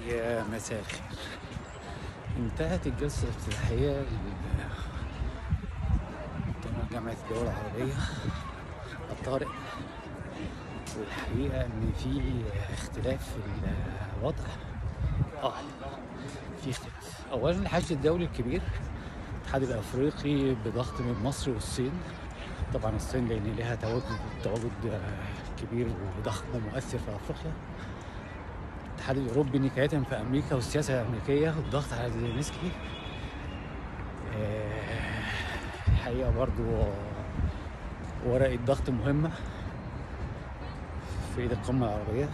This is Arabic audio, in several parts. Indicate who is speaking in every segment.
Speaker 1: يا مساء الخير. انتهت الجلسة الافتتاحية لمؤتمر جامعة الدول العربية الطارئ، والحقيقة إن في اختلاف في الوضع. في اختلاف. أولاً الحشد الدولي الكبير، الاتحاد الأفريقي بضغط من مصر والصين. طبعاً الصين لأن لها تواجد كبير وضخم ومؤثر في أفريقيا. الاتحاد الأوروبي نكاية في أمريكا والسياسة الأمريكية والضغط على زيلينسكي. الحقيقة برضو ورقة ضغط مهمة في إيد القمة العربية.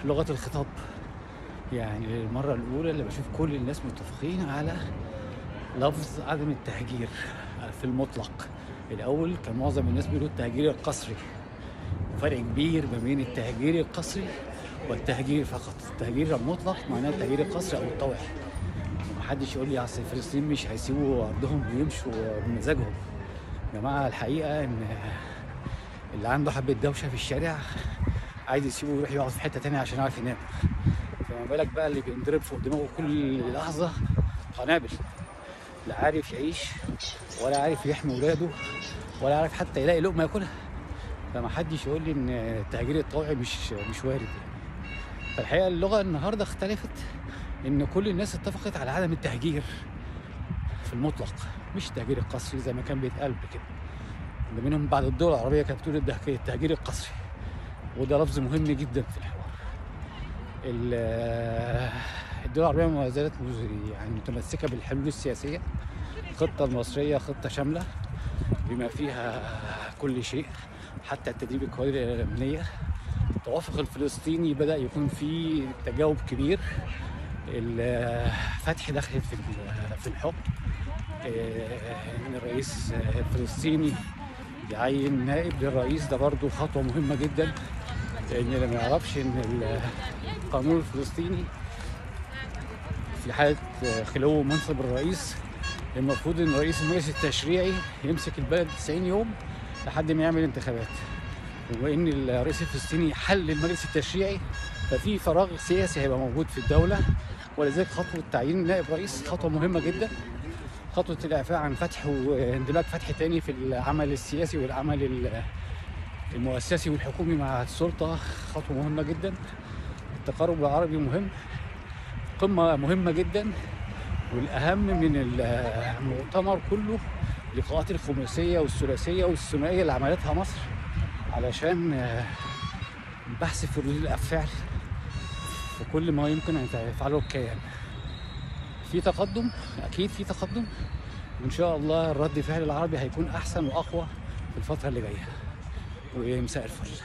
Speaker 1: لغة الخطاب، يعني للمرة الأولى اللي بشوف كل الناس متفقين على لفظ عدم التهجير في المطلق. الأول كان معظم الناس بيقولوا التهجير القسري، فرق كبير ما بين التهجير القسري والتهجير فقط. التهجير المطلق معناه التهجير القسري أو الطوعي. ومحدش يقول لي أصل الفلسطينيين مش هيسيبوا أرضهم ويمشوا بمزاجهم. يا جماعة الحقيقة إن اللي عنده حبة دوشة في الشارع عايز يسيبه ويروح يقعد في حتة تانية عشان يعرف ينام. فما بالك بقى اللي بينضرب فوق دماغه كل لحظة قنابل، لا عارف يعيش ولا عارف يحمي ولاده ولا عارف حتى يلاقي لقمة ياكلها. فما حدش يقول لي ان التهجير الطوعي مش وارد. فالحقيقه اللغه النهارده اختلفت، ان كل الناس اتفقت على عدم التهجير في المطلق، مش التهجير القسري زي ما كان بيتقال كده. ده منهم بعض الدول العربيه كانت بتقول التهجير القسري، وده لفظ مهم جدا في الحوار. الدول العربيه ما زالت يعني متمسكه بالحلول السياسيه. الخطه المصريه خطه شامله بما فيها كل شيء، حتى التدريب القوادر الأمنية. التوافق الفلسطيني بدأ يكون فيه تجاوب كبير. الفتح دخلت في الحكم. إن الرئيس الفلسطيني يعين نائب للرئيس، ده برضو خطوة مهمة جدا، لأن اللي ما يعرفش إن القانون الفلسطيني في حالة خلو منصب الرئيس المفروض إن رئيس المجلس التشريعي يمسك البلد 90 يوم لحد ما يعمل انتخابات. وإن الرئيس الفلسطيني حل المجلس التشريعي، ففي فراغ سياسي هيبقى موجود في الدولة. ولذلك خطوة تعيين نائب رئيس خطوة مهمة جدا. خطوة الإعفاء عن فتح واندماج فتح تاني في العمل السياسي والعمل المؤسسي والحكومي مع السلطة خطوة مهمة جدا. التقارب العربي مهم، قمة مهمة جدا. والأهم من المؤتمر كله اللقاءات الخماسية والثلاثية والثنائية اللي عملتها مصر علشان البحث في ردود الأفعال وكل ما يمكن أن يفعله الكيان. في تقدم، أكيد في تقدم، وإن شاء الله الرد فعل العربي هيكون أحسن وأقوى في الفترة اللي جاية. ومساء الفل.